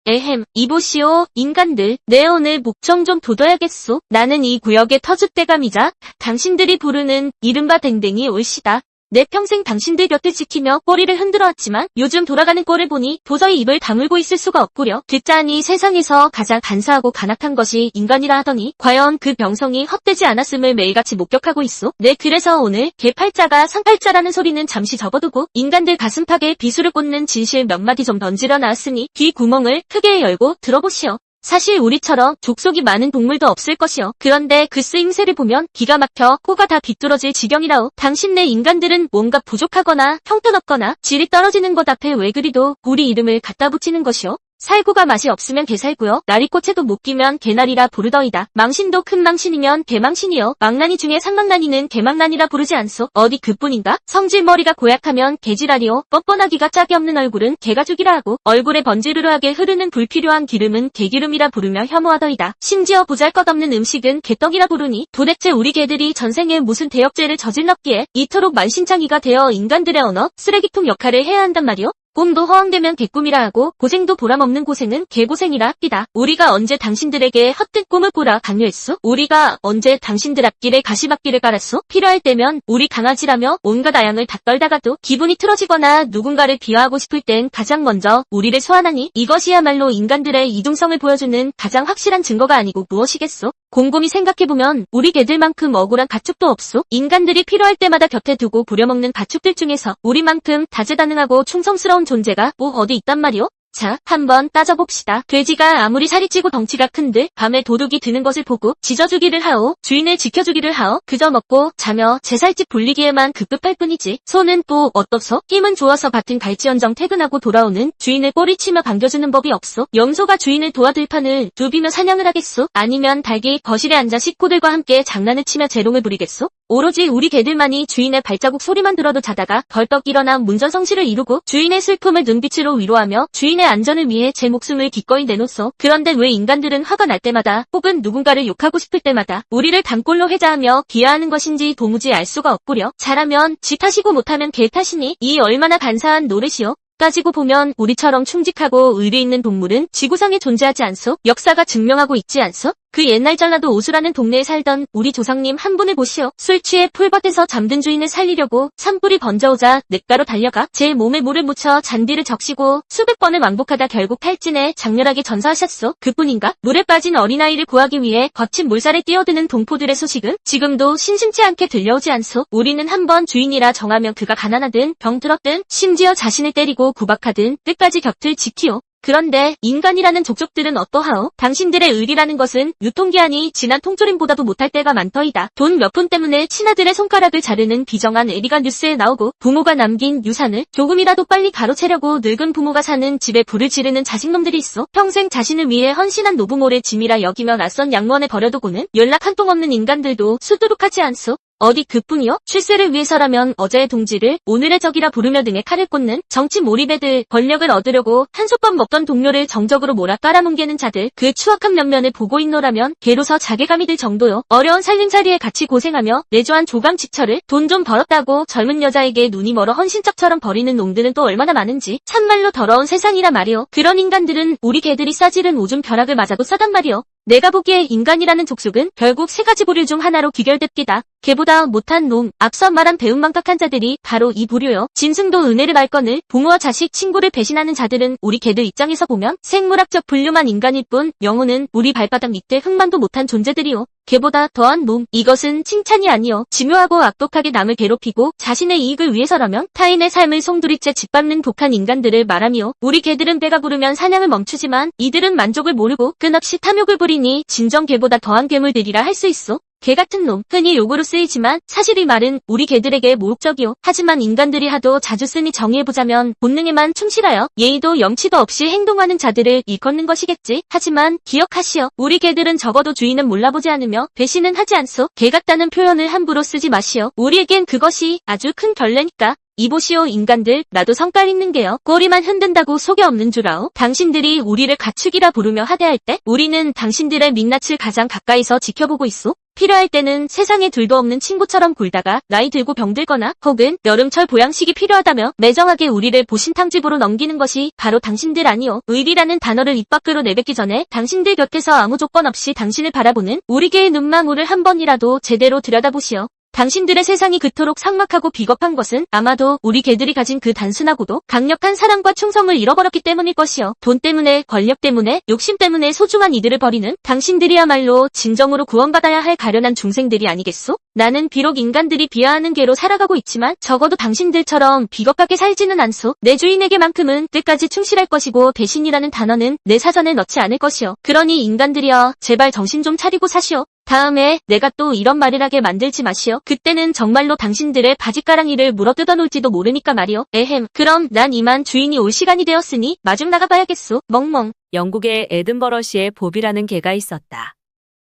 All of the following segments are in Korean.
에헴, 이보시오, 인간들. 내 오늘 목청 좀 돋워야겠소. 나는 이 구역의 터줏대감이자 당신들이 부르는 이른바 댕댕이 올시다. 내 평생 당신들 곁을 지키며 꼬리를 흔들어왔지만 요즘 돌아가는 꼴을 보니 도저히 입을 다물고 있을 수가 없구려. 듣자니 세상에서 가장 간사하고 간악한 것이 인간이라 하더니 과연 그 병성이 헛되지 않았음을 매일같이 목격하고 있소. 네, 그래서 오늘 개팔자가 상팔자라는 소리는 잠시 접어두고 인간들 가슴팍에 비수를 꽂는 진실 몇 마디 좀 던지려 나왔으니 귀 구멍을 크게 열고 들어보시오. 사실 우리처럼 족속이 많은 동물도 없을 것이요. 그런데 그 쓰임새를 보면 기가 막혀 코가 다 비뚤어질 지경이라오. 당신네 인간들은 뭔가 부족하거나 형편없거나 질이 떨어지는 것 앞에 왜 그리도 우리 이름을 갖다 붙이는 것이오. 살구가 맛이 없으면 개살구요. 나리꼬채도 못 끼면 개나리라 부르더이다. 망신도 큰 망신이면 개망신이요. 망나니 중에 상망나니는 개망나니라 부르지 않소. 어디 그뿐인가? 성질머리가 고약하면 개지랄이요. 뻔뻔하기가 짝이 없는 얼굴은 개가죽이라 하고 얼굴에 번지르르하게 흐르는 불필요한 기름은 개기름이라 부르며 혐오하더이다. 심지어 보잘것없는 음식은 개떡이라 부르니 도대체 우리 개들이 전생에 무슨 대역죄를 저질렀기에 이토록 만신창이가 되어 인간들의 언어 쓰레기통 역할을 해야 한단 말이오? 꿈도 허황되면 개꿈이라 하고 고생도 보람없는 고생은 개고생이라 합디다. 우리가 언제 당신들에게 헛된 꿈을 꾸라 강요했소? 우리가 언제 당신들 앞길에 가시밭길을 깔았소? 필요할 때면 우리 강아지라며 온갖 아양을 다 떨다가도 기분이 틀어지거나 누군가를 비하하고 싶을 땐 가장 먼저 우리를 소환하니 이것이야말로 인간들의 이중성을 보여주는 가장 확실한 증거가 아니고 무엇이겠소? 곰곰이 생각해보면 우리 개들만큼 억울한 가축도 없소. 인간들이 필요할 때마다 곁에 두고 부려먹는 가축들 중에서 우리만큼 다재다능하고 충성스러운 존재가 뭐 어디 있단 말이오? 자, 한번 따져봅시다. 돼지가 아무리 살이 찌고 덩치가 큰들 밤에 도둑이 드는 것을 보고 짖어주기를 하오. 주인을 지켜주기를 하오. 그저 먹고 자며 제 살집 불리기에만 급급할 뿐이지. 소는 또 어떻소? 힘은 좋아서 같은 갈지언정 퇴근하고 돌아오는 주인을 꼬리치며 반겨주는 법이 없소. 염소가 주인을 도와들 판을 두비며 사냥을 하겠소? 아니면 닭이 거실에 앉아 식구들과 함께 장난을 치며 재롱을 부리겠소? 오로지 우리 개들만이 주인의 발자국 소리만 들어도 자다가 벌떡 일어나 문전성시를 이루고 주인의 슬픔을 눈빛으로 위로하며 주인의 안전을 위해 제 목숨을 기꺼이 내놓소. 그런데 왜 인간들은 화가 날 때마다 혹은 누군가를 욕하고 싶을 때마다 우리를 단골로 회자하며 비하하는 것인지 도무지 알 수가 없구려. 잘하면 지 탓이고 못하면 개 탓이니 이 얼마나 간사한 노릇이오. 따지고 보면 우리처럼 충직하고 의리 있는 동물은 지구상에 존재하지 않소? 역사가 증명하고 있지 않소? 그 옛날 전라도 오수라는 동네에 살던 우리 조상님 한 분을 보시오. 술 취해 풀밭에서 잠든 주인을 살리려고 산불이 번져오자 냇가로 달려가 제 몸에 물을 묻혀 잔디를 적시고 수백 번을 왕복하다 결국 탈진해 장렬하게 전사하셨소. 그뿐인가? 물에 빠진 어린아이를 구하기 위해 거친 물살에 뛰어드는 동포들의 소식은 지금도 심심치 않게 들려오지 않소. 우리는 한번 주인이라 정하면 그가 가난하든 병들었든 심지어 자신을 때리고 구박하든 끝까지 곁을 지키오. 그런데 인간이라는 족족들은 어떠하오? 당신들의 의리라는 것은 유통기한이 지난 통조림보다도 못할 때가 많더이다. 돈 몇 푼 때문에 친아들의 손가락을 자르는 비정한 애리가 뉴스에 나오고 부모가 남긴 유산을 조금이라도 빨리 가로채려고 늙은 부모가 사는 집에 불을 지르는 자식놈들이 있어. 평생 자신을 위해 헌신한 노부모를 짐이라 여기며 낯선 양원에 버려두고는 연락 한 통 없는 인간들도 수두룩하지 않소. 어디 그뿐이요? 출세를 위해서라면 어제의 동지를 오늘의 적이라 부르며 등에 칼을 꽂는 정치 몰입애들, 권력을 얻으려고 한솥밥 먹던 동료를 정적으로 몰아 깔아뭉개는 자들, 그 추악한 면면을 보고 있노라면 개로서 자괴감이 들 정도요. 어려운 살림살이에 같이 고생하며 내조한 조강지처를 돈 좀 벌었다고 젊은 여자에게 눈이 멀어 헌신짝처럼 버리는 놈들은 또 얼마나 많은지 참말로 더러운 세상이라 말이요. 그런 인간들은 우리 개들이 싸지른 오줌 벼락을 맞아도 싸단 말이요. 내가 보기에 인간이라는 족속은 결국 세 가지 부류 중 하나로 귀결됩디다. 개보다 못한 놈, 앞서 말한 배은망각한 자들이 바로 이 부류요. 짐승도 은혜를 알거늘 부모와 자식, 친구를 배신하는 자들은 우리 개들 입장에서 보면 생물학적 분류만 인간일 뿐 영혼은 우리 발바닥 밑에 흙만도 못한 존재들이요. 개보다 더한 놈, 이것은 칭찬이 아니요. 집요하고 악독하게 남을 괴롭히고 자신의 이익을 위해서라면 타인의 삶을 송두리째 짓밟는 독한 인간들을 말하며 우리 개들은 배가 부르면 사냥을 멈추지만 이들은 만족을 모르고 끝없이 탐욕을 부리니 진정 개보다 더한 괴물들이라 할 수 있어. 개 같은 놈, 흔히 욕으로 쓰이지만 사실 이 말은 우리 개들에게 모욕적이요. 하지만 인간들이 하도 자주 쓰니 정의해보자면 본능에만 충실하여 예의도 염치도 없이 행동하는 자들을 일컫는 것이겠지. 하지만 기억하시오. 우리 개들은 적어도 주인은 몰라보지 않으며 배신은 하지 않소. 개 같다는 표현을 함부로 쓰지 마시오. 우리에겐 그것이 아주 큰 결례니까. 이보시오 인간들, 나도 성깔 있는 게요. 꼬리만 흔든다고 속에 없는 줄 아오? 당신들이 우리를 가축이라 부르며 하대할 때 우리는 당신들의 민낯을 가장 가까이서 지켜보고 있소. 필요할 때는 세상에 둘도 없는 친구처럼 굴다가 나이 들고 병들거나 혹은 여름철 보양식이 필요하다며 매정하게 우리를 보신탕집으로 넘기는 것이 바로 당신들 아니오. 의리라는 단어를 입 밖으로 내뱉기 전에 당신들 곁에서 아무 조건 없이 당신을 바라보는 우리 개의 눈망울을 한 번이라도 제대로 들여다보시오. 당신들의 세상이 그토록 삭막하고 비겁한 것은 아마도 우리 개들이 가진 그 단순하고도 강력한 사랑과 충성을 잃어버렸기 때문일 것이요. 돈 때문에, 권력 때문에, 욕심 때문에 소중한 이들을 버리는 당신들이야말로 진정으로 구원받아야 할 가련한 중생들이 아니겠소? 나는 비록 인간들이 비하하는 개로 살아가고 있지만 적어도 당신들처럼 비겁하게 살지는 않소. 내 주인에게만큼은 끝까지 충실할 것이고 배신이라는 단어는 내 사전에 넣지 않을 것이요. 그러니 인간들이여 제발 정신 좀 차리고 사시오. 다음에 내가 또 이런 말을 하게 만들지 마시오. 그때는 정말로 당신들의 바짓가랑이를 물어뜯어 놓을지도 모르니까 말이오. 에헴. 그럼 난 이만 주인이 올 시간이 되었으니 마중 나가봐야겠소. 멍멍. 영국의 에든버러시에 보비라는 개가 있었다.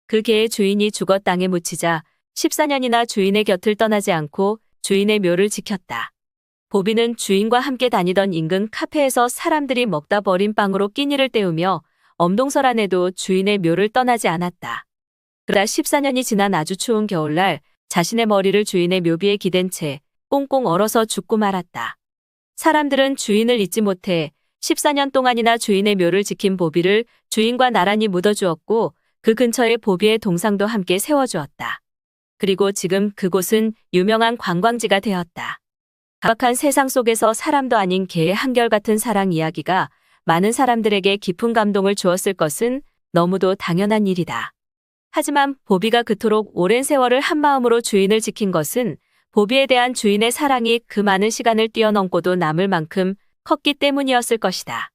그 개의 주인이 죽어 땅에 묻히자 14년이나 주인의 곁을 떠나지 않고 주인의 묘를 지켰다. 보비는 주인과 함께 다니던 인근 카페에서 사람들이 먹다 버린 빵으로 끼니를 때우며 엄동설 안에도 주인의 묘를 떠나지 않았다. 그러다 14년이 지난 아주 추운 겨울날 자신의 머리를 주인의 묘비에 기댄 채 꽁꽁 얼어서 죽고 말았다. 사람들은 주인을 잊지 못해 14년 동안이나 주인의 묘를 지킨 보비를 주인과 나란히 묻어주었고 그 근처에 보비의 동상도 함께 세워주었다. 그리고 지금 그곳은 유명한 관광지가 되었다. 각박한 세상 속에서 사람도 아닌 개의 한결같은 사랑 이야기가 많은 사람들에게 깊은 감동을 주었을 것은 너무도 당연한 일이다. 하지만 보비가 그토록 오랜 세월을 한마음으로 주인을 지킨 것은 보비에 대한 주인의 사랑이 그 많은 시간을 뛰어넘고도 남을 만큼 컸기 때문이었을 것이다.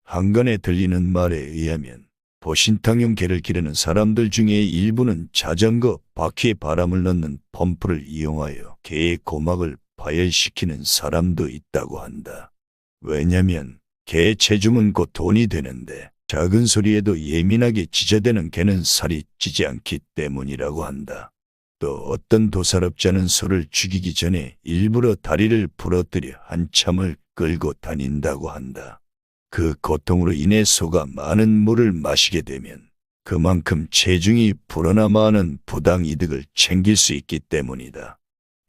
한간에 들리는 말에 의하면 보신탕용 개를 기르는 사람들 중에 일부는 자전거 바퀴에 바람을 넣는 펌프를 이용하여 개의 고막을 파열시키는 사람도 있다고 한다. 왜냐면 개의 체중은 곧 돈이 되는데 작은 소리에도 예민하게 지저대는 개는 살이 찌지 않기 때문이라고 한다. 또 어떤 도살업자는 소를 죽이기 전에 일부러 다리를 부러뜨려 한참을 끌고 다닌다고 한다. 그 고통으로 인해 소가 많은 물을 마시게 되면 그만큼 체중이 불어나마는 부당 이득을 챙길 수 있기 때문이다.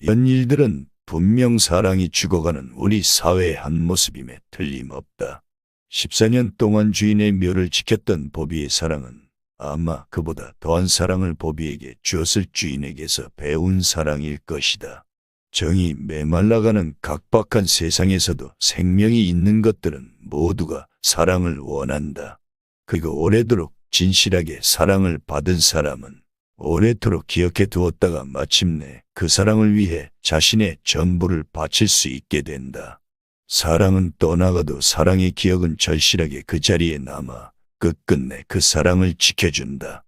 이런 일들은 분명 사랑이 죽어가는 우리 사회의 한 모습임에 틀림없다. 14년 동안 주인의 묘를 지켰던 보비의 사랑은 아마 그보다 더한 사랑을 보비에게 주었을 주인에게서 배운 사랑일 것이다. 정이 메말라가는 각박한 세상에서도 생명이 있는 것들은 모두가 사랑을 원한다. 그리고 오래도록 진실하게 사랑을 받은 사람은 오래도록 기억해 두었다가 마침내 그 사랑을 위해 자신의 전부를 바칠 수 있게 된다. 사랑은 떠나가도 사랑의 기억은 절실하게 그 자리에 남아 끝끝내 그 사랑을 지켜준다.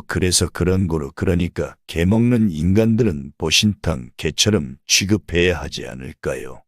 그래서 그런 거로 그러니까 개 먹는 인간들은 보신탕 개처럼 취급해야 하지 않을까요?